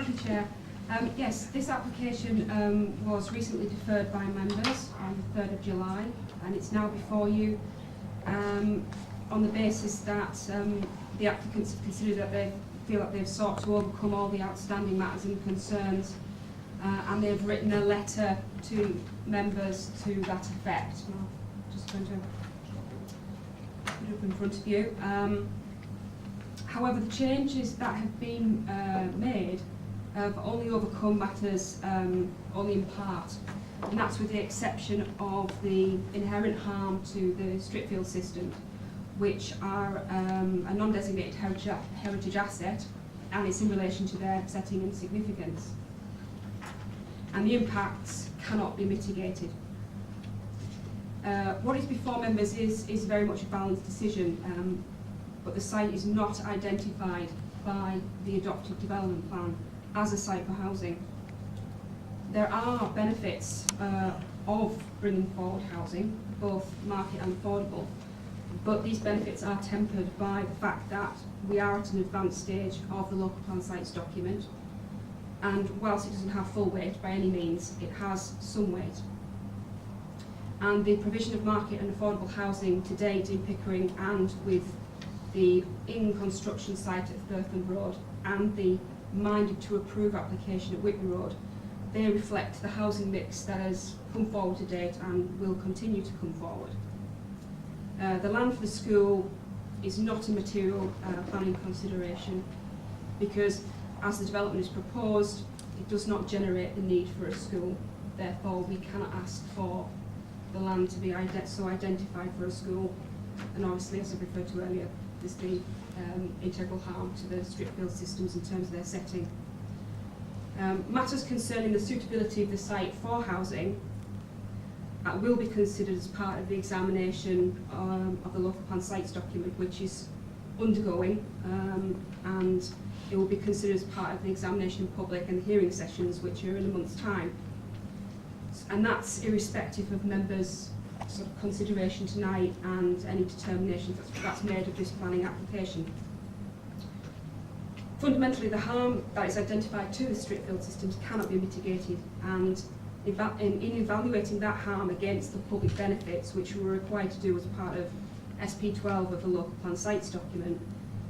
Thank you, Chair. Yes, this application was recently deferred by members on the 3rd of July, and it's now before you on the basis that the applicants have considered that they feel that they've sought to overcome all the outstanding matters and concerns, and they've written a letter to members to that effect. I'm just going to put it up in front of you. However, the changes that have been made have only overcome matters only in part, and that's with the exception of the inherent harm to the strip field system, which are a non-designated heritage asset, and it's in relation to their setting and significance. And the impacts cannot be mitigated. What is before members is very much a balanced decision, but the site is not identified by the adopted development plan as a site for housing. There are benefits of bringing forward housing, both market and affordable, but these benefits are tempered by the fact that we are at an advanced stage of the local plan sites document, and whilst it doesn't have full weight by any means, it has some weight. And the provision of market and affordable housing to date in Pickering, and with the in-construction site at Firthlands Road and the minded to approve application at Whitby Road, they reflect the housing mix that has come forward to date and will continue to come forward. The land for the school is not a material planning consideration because, as the development is proposed, it does not generate the need for a school. Therefore, we cannot ask for the land to be so identified for a school. And obviously, as I referred to earlier, there's the integral harm to the strip field systems in terms of their setting. Matters concerning the suitability of the site for housing will be considered as part of the examination of the local plan sites document, which is undergoing, and it will be considered as part of the examination in public and the hearing sessions, which are in a month's time. And that's irrespective of members' sort of consideration tonight and any determination that's made of this planning application. Fundamentally, the harm that is identified to the strip field systems cannot be mitigated, and in evaluating that harm against the public benefits, which we were required to do as part of SP12 of the local plan sites document,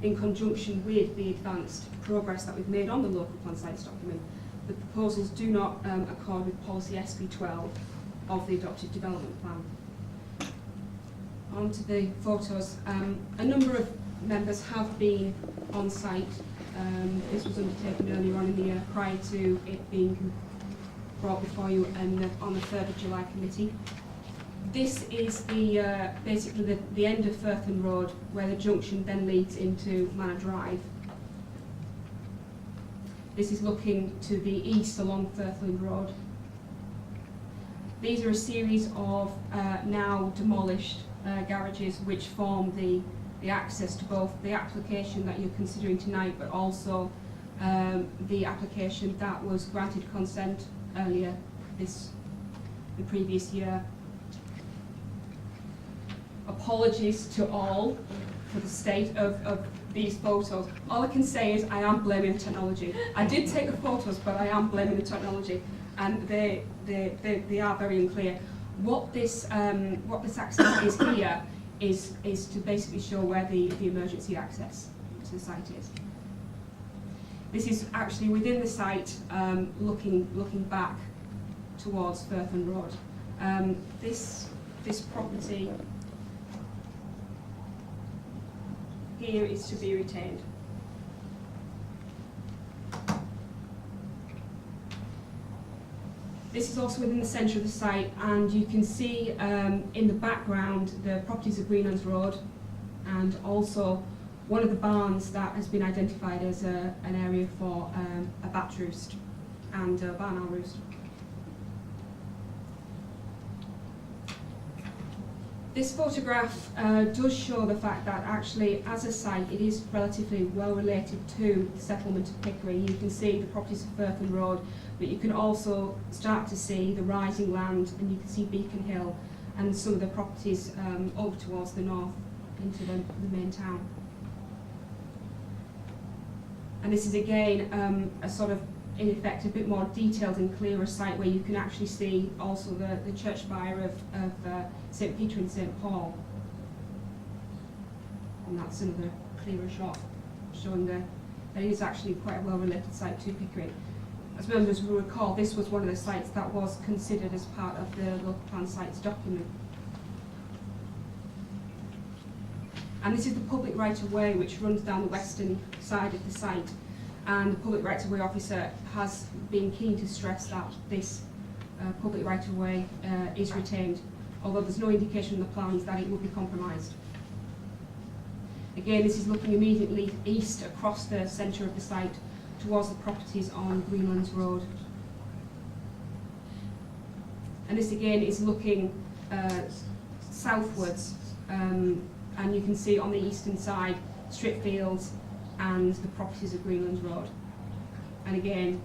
in conjunction with the advanced progress that we've made on the local plan sites document, the proposals do not accord with policy SP12 of the adopted development plan. On to the photos. A number of members have been on site. This was undertaken earlier on in the year, prior to it being brought before you on the 3rd of July committee. This is basically the end of Firthlands Road, where the junction then leads into Manor Drive. This is looking to the east along Firthlands Road. These are a series of now demolished garages which form the access to both the application that you're considering tonight, but also the application that was granted consent earlier the previous year. Apologies to all for the state of these photos. All I can say is I am blaming the technology. I did take the photos, but I am blaming the technology, and they are very unclear. What this access is here is to basically show where the emergency access to the site is. This is actually within the site, looking back towards Firthlands Road. This property here is to be retained. This is also within the centre of the site, and you can see in the background the properties of Greenlands Road, and also one of the barns that has been identified as an area for a bat roost and a barn owl roost. This photograph does show the fact that actually, as a site, it is relatively well related to the settlement of Pickering. You can see the properties of Firthlands Road, but you can also start to see the rising land, and you can see Beacon Hill and some of the properties over towards the north into the main town. And this is again a sort of in effect a bit more detailed and clearer site where you can actually see also the church spire of St Peter and St Paul. And that's another clearer shot showing that it is actually quite a well-related site to Pickering. As members will recall, this was one of the sites that was considered as part of the local plan sites document. And this is the public right-of-way which runs down the western side of the site. And the public right-of-way officer has been keen to stress that this public right-of-way is retained, although there's no indication in the plans that it will be compromised. Again, this is looking immediately east across the centre of the site towards the properties on Greenlands Road. And this again is looking southwards, and you can see on the eastern side strip fields and the properties of Greenlands Road. And again,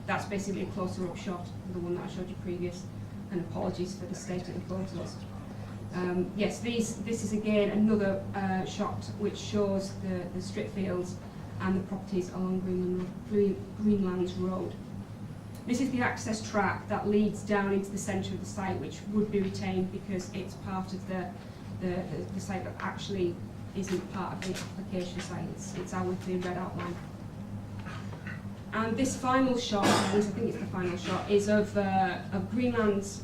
that's basically a closer up shot of the one that I showed you previous, and apologies for the state of the photos. Yes, this is again another shot which shows the strip fields and the properties along Greenlands Road. This is the access track that leads down into the centre of the site, which would be retained because it's part of the site that actually isn't part of the application site. It's out with the red outline. And this final shot, I think it's the final shot, is of Greenlands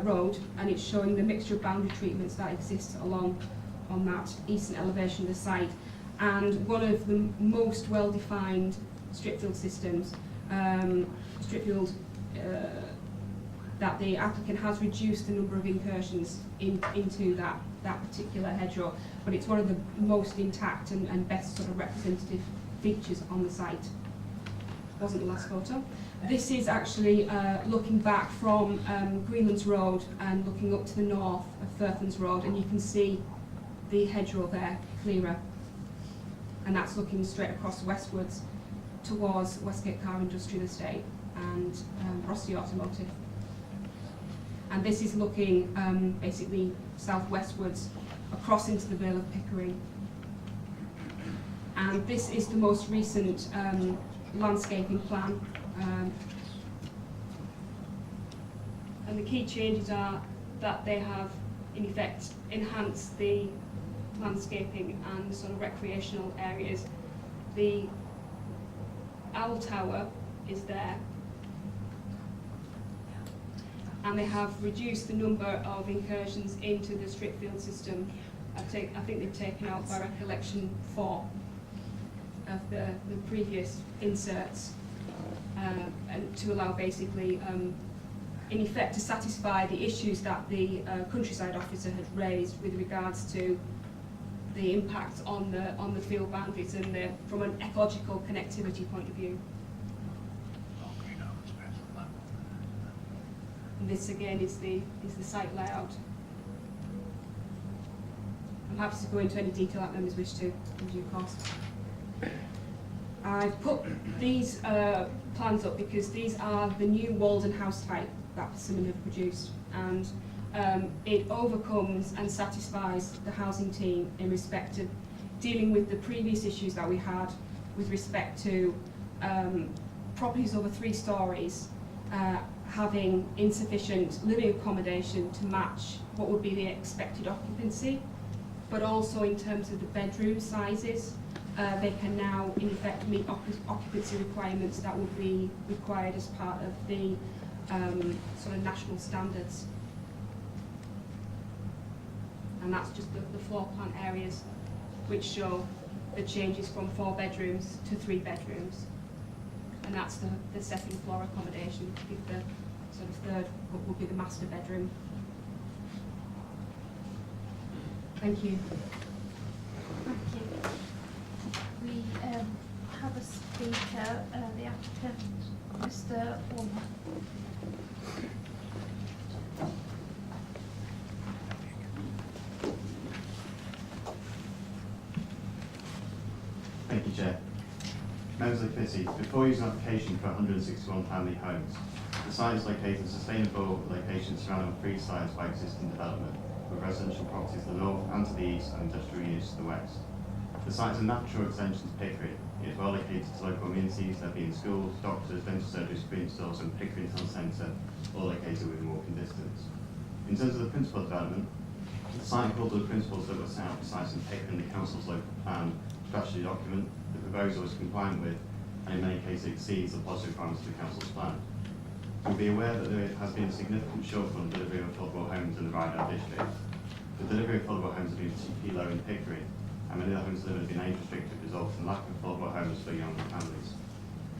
Road, and it's showing the mixture of boundary treatments that exist along on that eastern elevation of the site. And one of the most well-defined strip field systems, that the applicant has reduced the number of incursions into that particular hedgerow, but it's one of the most intact and best sort of representative features on the site. Wasn't the last photo. This is actually looking back from Greenlands Road and looking up to the north of Firthlands Road, and you can see the hedgerow there clearer. And that's looking straight across westwards towards Westgate Car Industrial Estate and Rossi Automotive. And this is looking basically southwestwards across into the Vale of Pickering. And this is the most recent landscaping plan. And the key changes are that they have, in effect, enhanced the landscaping and the sort of recreational areas. The owl tower is there, and they have reduced the number of incursions into the strip field system. I think they've taken out, by recollection, 4 of the previous inserts, and to allow basically, in effect, to satisfy the issues that the countryside officer had raised with regards to the impact on the field boundaries and from an ecological connectivity point of view. And this again is the site layout. I'm happy to go into any detail that members wish to in due course. I've put these plans up because these are the new Walden house type that Persimmon have produced, and it overcomes and satisfies the housing team in respect of dealing with the previous issues that we had with respect to properties over 3 stories having insufficient living accommodation to match what would be the expected occupancy, but also in terms of the bedroom sizes. They can now, in effect, meet occupancy requirements that would be required as part of the sort of national standards. And that's just the floor plan areas which show the changes from 4 bedrooms to 3 bedrooms. And that's the second floor accommodation. I think the sort of third would be the master bedroom. Thank you. Thank you. We have a speaker, the applicant, Mr. Ormer. Thank you, Chair. Members of the committee, before using an application for 161 family homes, the site is located in a sustainable location surrounded by 3 sites by existing development, with residential properties to the north and to the east and industrial units to the west. The site is a natural extension to Pickering. It is well located to local amenities, there being schools, doctors, dental surgeries, green stores and Pickering Town Centre, all located within walking distance. In terms of the principal development, the site according to the principles that were set out precisely in Pickering, the council's local plan strategy document. The proposal is compliant with, and in many cases exceeds, the policy requirements of the council's plan. You'll be aware that there has been a significant shortfall in delivery of affordable homes in the Ryedale district. The delivery of affordable homes has been particularly low in Pickering, and many of the homes delivered have been age restricted, resulting in lack of affordable homes for younger families.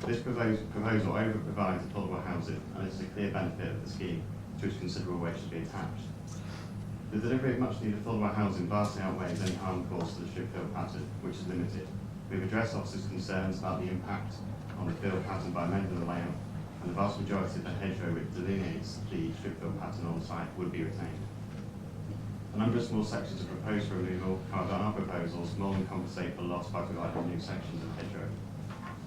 This proposal over-provides affordable housing, and this is a clear benefit of the scheme, to which considerable weight should be attached. The delivery of much-needed affordable housing vastly outweighs any harm caused to the strip field pattern, which is limited. We've addressed officers' concerns about the impact on the field pattern by amending the layout, and the vast majority of the hedgerow which delineates the strip field pattern on site would be retained. A number of small sections are proposed for removal, however our proposals more than compensate for loss by providing new sections of hedgerow.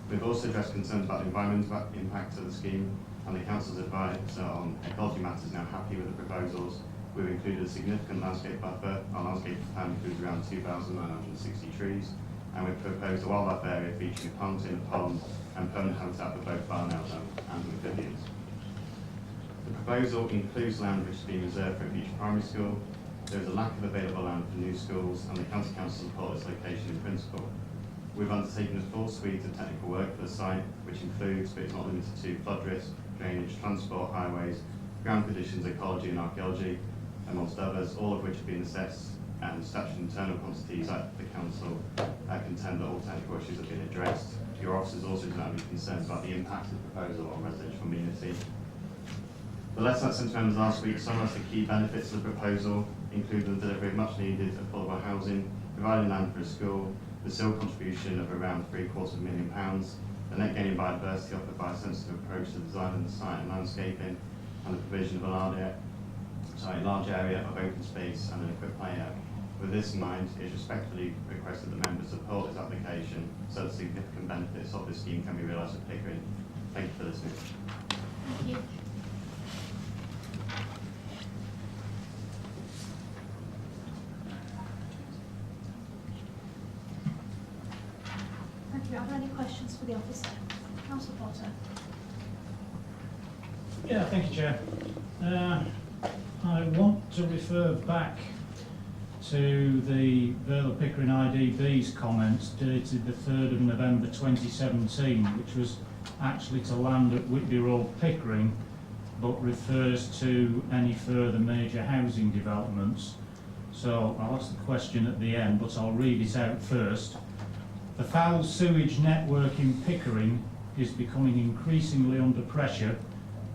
We've also addressed concerns about the environmental impact of the scheme, and the council's advice on ecology matters is now happy with the proposals. We've included a significant landscape buffer. Our landscape plan includes around 2,960 trees, and we've proposed a wildlife area featuring a fountain, a pond, and permanent habitat for both barn owls and amphibians. The proposal includes land which is being reserved for a future primary school. There is a lack of available land for new schools, and the county council supports its location in principle. We've undertaken a full suite of technical work for the site, which includes, but is not limited to, flood risk, drainage, transport, highways, ground conditions, ecology and archaeology, amongst others, all of which have been assessed, and statutory internal quantities at the council contend that all technical issues have been addressed. Your officers also do not have any concerns about the impact of the proposal on residential community. The letter that sent to members last week summarised the key benefits of the proposal, including the delivery of much needed affordable housing, providing land for a school, the civil contribution of around £750,000, the net gain in biodiversity offered by a sensitive approach to the design of the site and landscaping, and the provision of a large area of open space and an equipped play area. With this in mind, it is respectfully requested that members support this application so that significant benefits of this scheme can be realised at Pickering. Thank you for listening. Thank you. Thank you. Are there any questions for the officer? Councillor Potter. Yeah, thank you, Chair. I want to refer back to the Vale of Pickering IDB's comments dated the 3rd of November 2017, which was actually to land at Whitby Road, Pickering, but refers to any further major housing developments. So I'll ask the question at the end, but I'll read it out first. The foul sewage network in Pickering is becoming increasingly under pressure,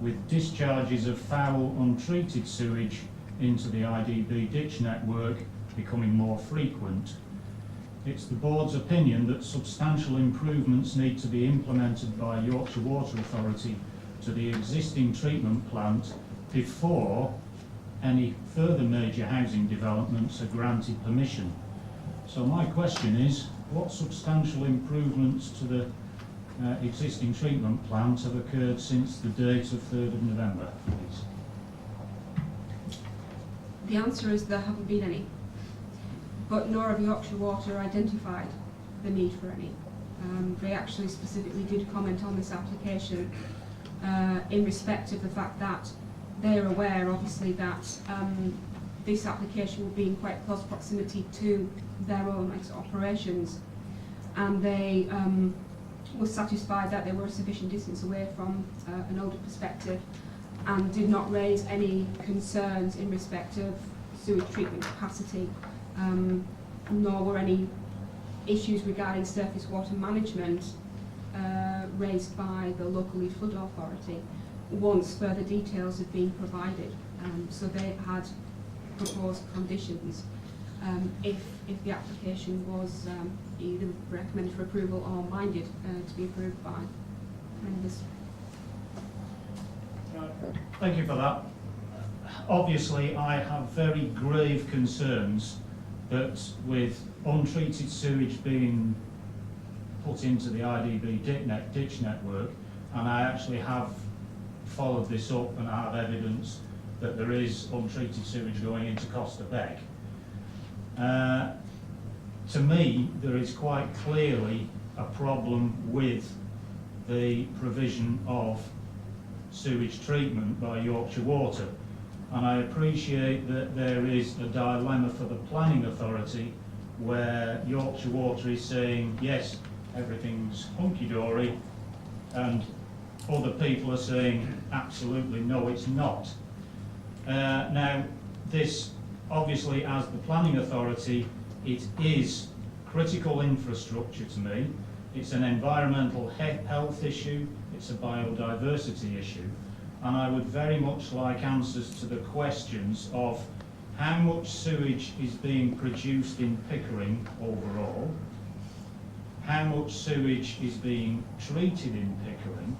with discharges of foul, untreated sewage into the IDB ditch network becoming more frequent. It's the board's opinion that substantial improvements need to be implemented by Yorkshire Water Authority to the existing treatment plant before any further major housing developments are granted permission. So my question is, what substantial improvements to the existing treatment plant have occurred since the date of 3rd of November, please? The answer is there haven't been any, but nor have Yorkshire Water identified the need for any. They actually specifically did comment on this application in respect of the fact that they're aware, obviously, that this application will be in quite close proximity to their own operations, and they were satisfied that they were a sufficient distance away from an older perspective, and did not raise any concerns in respect of sewage treatment capacity, nor were any issues regarding surface water management raised by the local lead flood authority once further details had been provided. So they had proposed conditions if the application was either recommended for approval or minded to be approved by members. Thank you for that. Obviously, I have very grave concerns that with untreated sewage being put into the IDB ditch network, and I actually have followed this up and I have evidence that there is untreated sewage going into Beck. to me, there is quite clearly a problem with the provision of sewage treatment by Yorkshire Water. And I appreciate that there is a dilemma for the planning authority where Yorkshire Water is saying, yes, everything's hunky-dory, and other people are saying, absolutely no, it's not. Now, this, obviously, as the planning authority, it is critical infrastructure to me. It's an environmental health issue, it's a biodiversity issue, and I would very much like answers to the questions of how much sewage is being produced in Pickering overall, how much sewage is being treated in Pickering,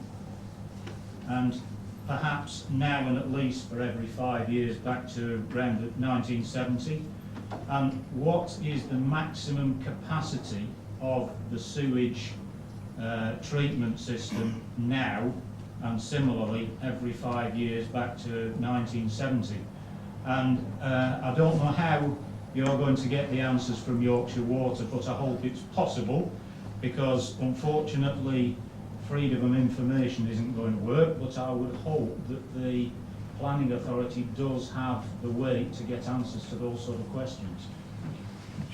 and perhaps now and at least for every 5 years back to around 1970, and what is the maximum capacity of the sewage treatment system now, and similarly every 5 years back to 1970. And I don't know how you're going to get the answers from Yorkshire Water, but I hope it's possible, because unfortunately freedom of information isn't going to work, but I would hope that the planning authority does have the weight to get answers to those sort of questions.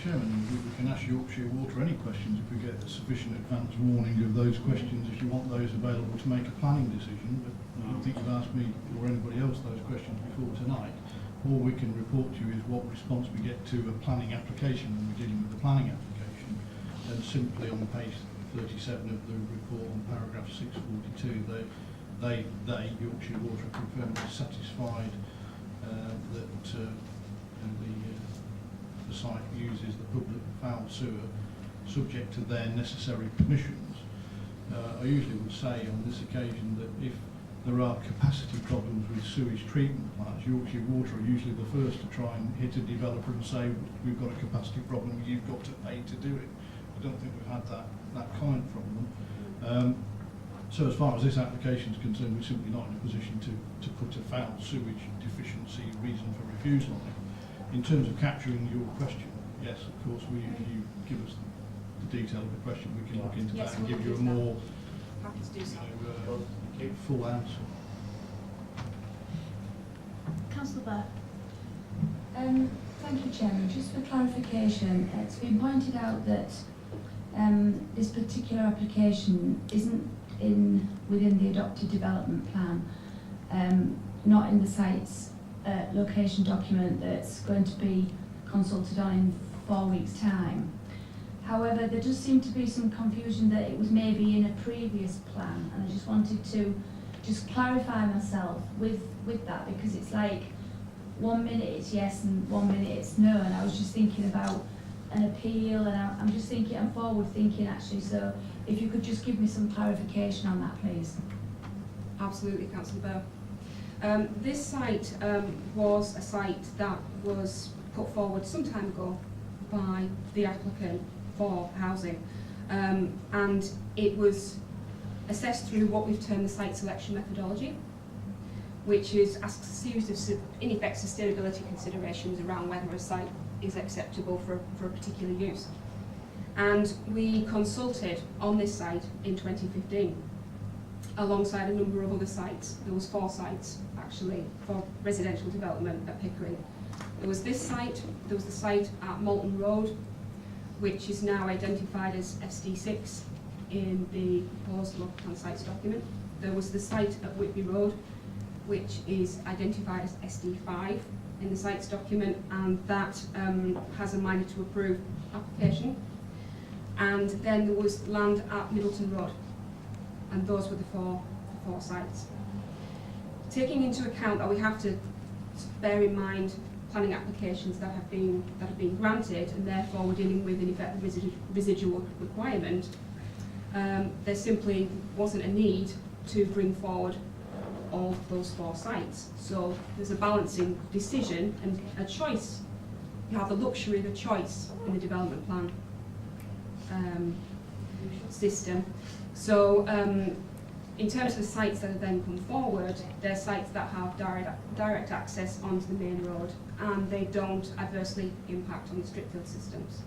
Chairman, we can ask Yorkshire Water any questions if we get a sufficient advance warning of those questions, if you want those available to make a planning decision, but I don't think you've asked me or anybody else those questions before tonight. All we can report to you is what response we get to a planning application when we're dealing with the planning application, and simply on page 37 of the report on paragraph 642, Yorkshire Water, confirmed they're satisfied that the site uses the public foul sewer subject to their necessary permissions. I usually would say on this occasion that if there are capacity problems with sewage treatment plants, Yorkshire Water are usually the first to try and hit a developer and say, we've got a capacity problem, you've got to pay to do it. I don't think we've had that comment from them. So as far as this application is concerned, we're simply not in a position to put a foul sewage deficiency reason for refusal on it. In terms of capturing your question, yes, of course, if you give us the detail of the question, we can look into that and give you a more Happy to do so. Full answer. Councillor Beck. Thank you, Chairman. Just for clarification, it's been pointed out that this particular application isn't within the adopted development plan, not in the site's location document that's going to be consulted on in 4 weeks' time. However, there does seem to be some confusion that it was maybe in a previous plan, and I just wanted to just clarify myself with that, because it's like 1 minute it's yes and 1 minute it's no, and I was just thinking about an appeal, and I'm forward thinking actually, so if you could just give me some clarification on that, please. Absolutely, Councillor Bell. This site was a site that was put forward some time ago by the applicant for housing, and it was assessed through what we've termed the site selection methodology, which asks a series of, in effect, sustainability considerations around whether a site is acceptable for a particular use. And we consulted on this site in 2015 alongside a number of other sites. There was 4 sites actually for residential development at Pickering. There was this site, there was the site at Malton Road, which is now identified as SD6 in the proposed local plan sites document. There was the site at Whitby Road, which is identified as SD5 in the sites document, and that has a minor to approve application. And then there was land at Middleton Road, and those were the four sites. Taking into account that we have to bear in mind planning applications that have been granted, and therefore we're dealing with, in effect, the residual requirement, there simply wasn't a need to bring forward all those 4 sites. So there's a balancing decision and a choice. You have the luxury of a choice in the development plan system. So in terms of the sites that have then come forward, they're sites that have direct access onto the main road, and they don't adversely impact on the strip field systems.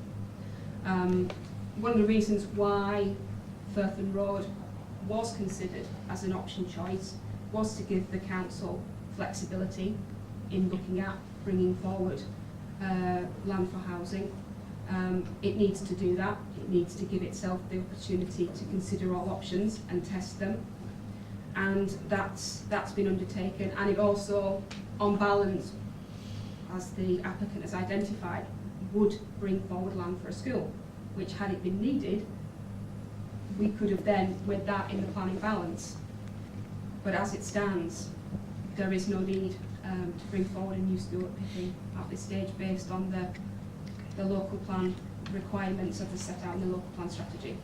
One of the reasons why Firthlands Road was considered as an option choice was to give the council flexibility in looking at bringing forward land for housing. It needs to do that. It needs to give itself the opportunity to consider all options and test them. And that's been undertaken. And it also, on balance, as the applicant has identified, would bring forward land for a school, which, had it been needed, we could have then with that in the planning balance. But as it stands, there is no need to bring forward a new school at Pickering at this stage, based on the local plan requirements that are set out in the local plan strategy.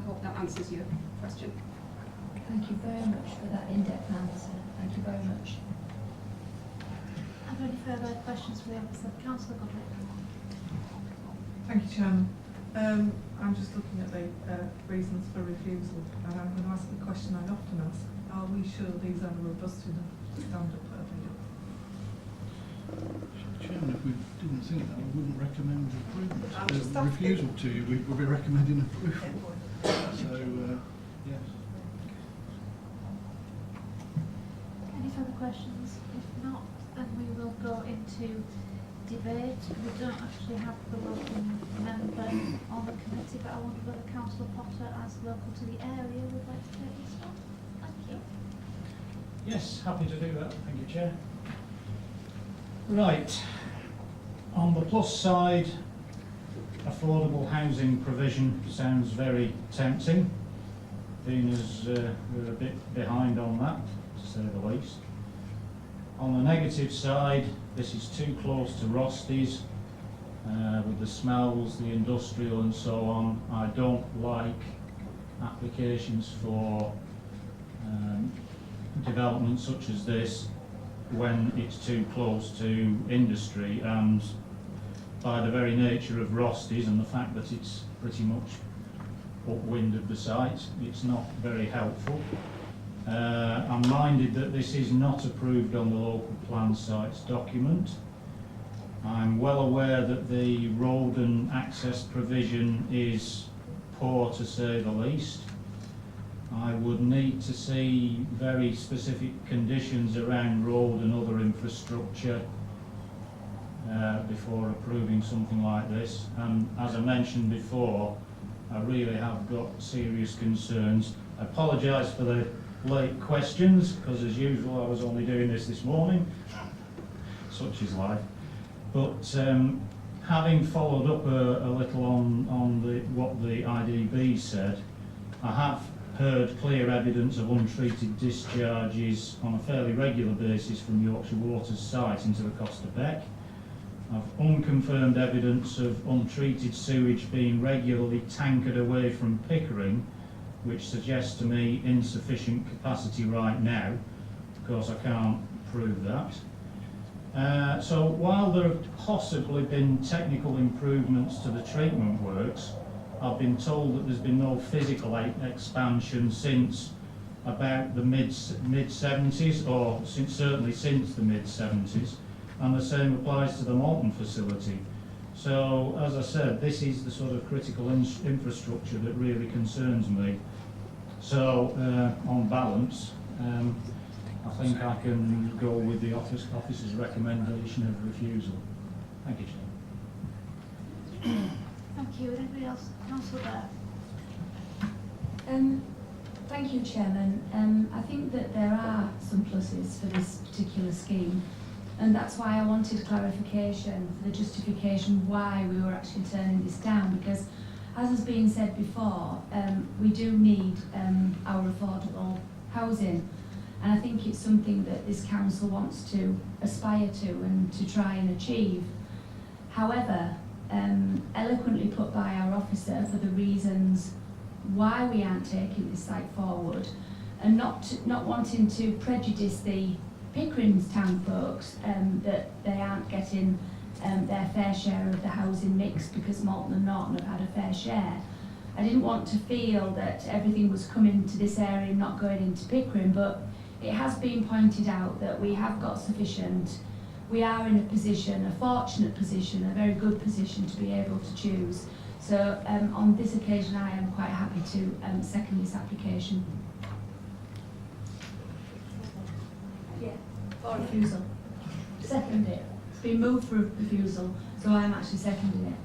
I hope that answers your question. Thank you very much for that in-depth answer. Thank you very much. Are there any further questions for the officer? Councillor Godwin. Thank you, Chairman. I'm just looking at the reasons for refusal, and I'm going to ask the question I often ask: are we sure these are robust enough to stand up perfectly? Chairman, if we didn't think that, I wouldn't recommend approval. I'm just asking. Refusal to you, we would be recommending approval. So, yes. Any further questions? If not, then we will go into debate. We don't actually have the local member on the committee, but I wonder whether Councillor Potter, as local to the area, would like to take this one. Thank you. Yes, happy to do that. Thank you, Chair. Right. On the plus side, affordable housing provision sounds very tempting, being as we're a bit behind on that, to say the least. On the negative side, this is too close to Rosty's, with the smells, the industrial and so on. I don't like applications for development such as this when it's too close to industry, and by the very nature of Rosty's and the fact that it's pretty much upwind of the site, it's not very helpful. I'm minded that this is not approved on the local plan sites document. I'm well aware that the road and access provision is poor, to say the least. I would need to see very specific conditions around road and other infrastructure before approving something like this. And as I mentioned before, I really have got serious concerns. I apologise for the late questions, because as usual I was only doing this morning. Such is life. But having followed up a little on what the IDB said, I have heard clear evidence of untreated discharges on a fairly regular basis from Yorkshire Water's site into the Costa Beck. I've unconfirmed evidence of untreated sewage being regularly tankered away from Pickering, which suggests to me insufficient capacity right now. Of course, I can't prove that. So while there have possibly been technical improvements to the treatment works, I've been told that there's been no physical expansion since about the mid-70s, or certainly since the mid-70s, and the same applies to the Malton facility. So, as I said, this is the sort of critical infrastructure that really concerns me. So, on balance, I think I can go with the officer's recommendation of refusal. Thank you, Chair. Thank you. Would anybody else? Councillor Beck. Thank you, Chairman. I think that there are some pluses for this particular scheme, and that's why I wanted clarification for the justification why we were actually turning this down, because as has been said before, we do need our affordable housing, and I think it's something that this council wants to aspire to and to try and achieve. However, eloquently put by our officer for the reasons why we aren't taking this site forward, and not wanting to prejudice the Pickering's town folks, that they aren't getting their fair share of the housing mix because Malton and Norton have had a fair share. I didn't want to feel that everything was coming to this area and not going into Pickering, but it has been pointed out that we have got sufficient. We are in a position, a fortunate position, a very good position to be able to choose. So on this occasion, I am quite happy to second this application. Yeah, for refusal. Second it. It's been moved for refusal, so I'm actually seconding it.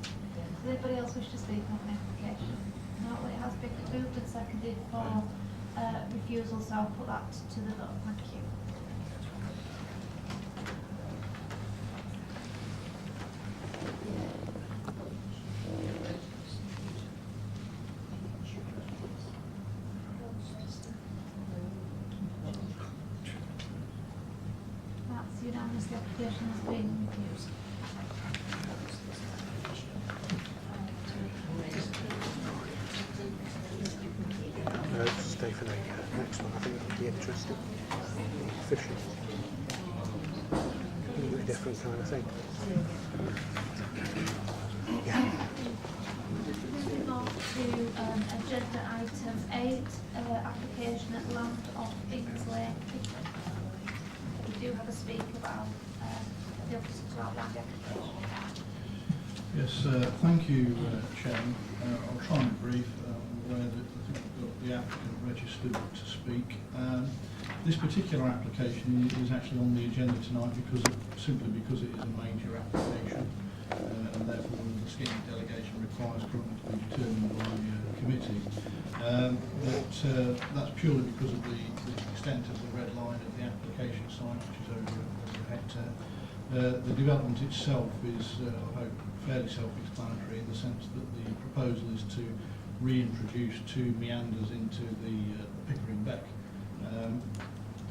Does anybody else wish to speak on the application? No, well, it has been moved and seconded for refusal, so I'll put that to the vote. Thank you. That's unanimous. The application has been refused. Stay for the next one. I think that would be interesting. Fishing. A little bit different kind of thing. Yeah. Moving on to agenda item 8, application at land off Ings Lane. We do have a speaker about the officer to outline the application. Yes, thank you, Chairman. I'll try and be brief. Where I think we've got the applicant registered to speak. This particular application is actually on the agenda tonight simply because it is a major application, and therefore the scheme delegation requires currently to be determined by the committee. That's purely because of the extent of the red line of the application site, which is over a hectare. The development itself is, I hope, fairly self-explanatory in the sense that the proposal is to reintroduce 2 meanders into the Pickering Beck,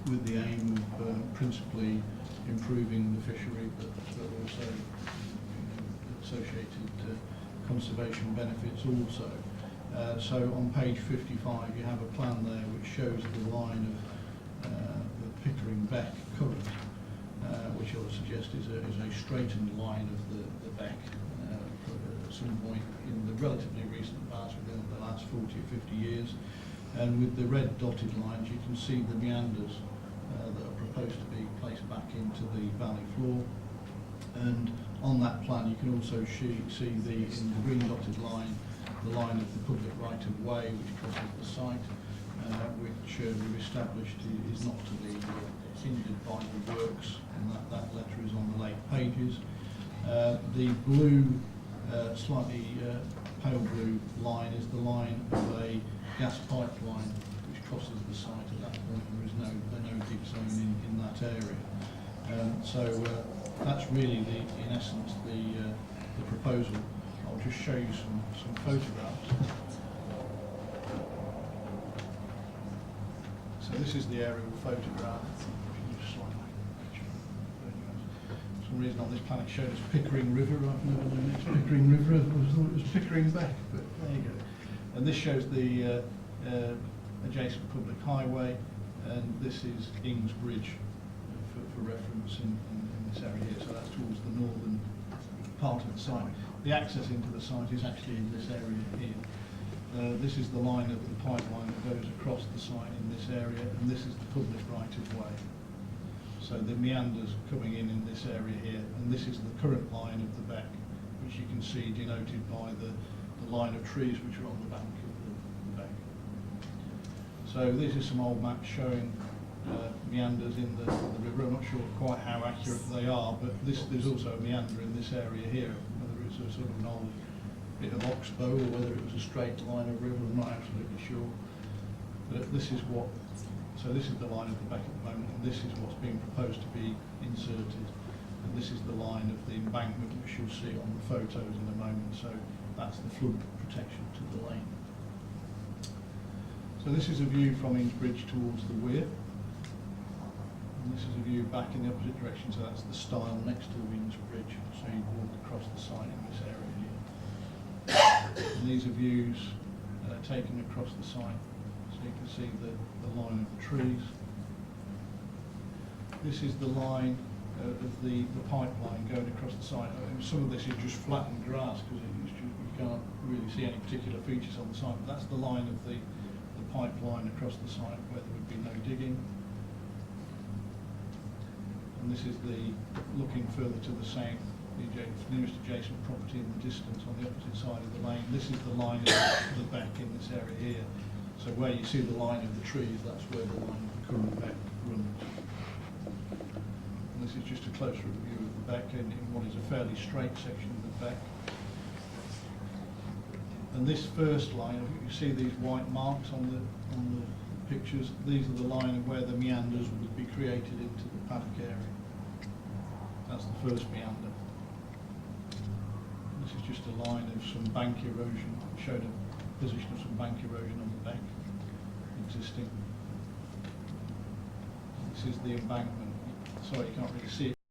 with the aim of principally improving the fishery, but also associated conservation benefits also. So on page 55 you have a plan there which shows the line of the Pickering Beck current, which I would suggest is a straightened line of the Beck at some point in the relatively recent past, within the last 40 or 50 years. And with the red dotted lines you can see the meanders that are proposed to be placed back into the valley floor. And on that plan you can also see in the green dotted line the line of the public right of way which crosses the site, which we've established is not to be hindered by the works, and that letter is on the late pages. The blue, slightly pale blue line is the line of a gas pipeline which crosses the site at that point. There is no dig zone in that area. So that's really, in essence, the proposal. I'll just show you some photographs. So this is the aerial photograph. For some reason on this plan it showed us Pickering River. I've never known it's Pickering River. I thought it was Pickering Beck, but there you go. And this shows the adjacent public highway, and this is Ings Bridge for reference in this area here. So that's towards the northern part of the site. The access into the site is actually in this area here. This is the line of the pipeline that goes across the site in this area, and this is the public right of way. So the meanders coming in this area here, and this is the current line of the Beck, which you can see denoted by the line of trees which are on the bank of the Beck. So these are some old maps showing meanders in the river. I'm not sure quite how accurate they are, but there's also a meander in this area here. Whether it's a sort of an old bit of oxbow or whether it was a straight line of river, I'm not absolutely sure. But this is the line of the Beck at the moment, and this is what's being proposed to be inserted. And this is the line of the embankment which you'll see on the photos in a moment. So that's the flood protection to the lane. So this is a view from Ings Bridge towards the weir. And this is a view back in the opposite direction, so that's the stile next to the Ings Bridge. So you walk across the site in this area here. And these are views taken across the site, so you can see the line of the trees. This is the line of the pipeline going across the site. Some of this is just flattened grass because you can't really see any particular features on the site, but that's the line of the pipeline across the site where there would be no digging. And this is looking further to the south the nearest adjacent property in the distance on the opposite side of the lane. This is the line of the Beck in this area here. So where you see the line of the trees, that's where the line of the current Beck runs. And this is just a closer view of the Beck in what is a fairly straight section of the Beck. And this first line, I think you see these white marks on the pictures. These are the line of where the meanders would be created into the paddock area. That's the first meander. This is just a line of some bank erosion. I showed a position of some bank erosion on the Beck existing. This is the embankment. Sorry, you can't really see it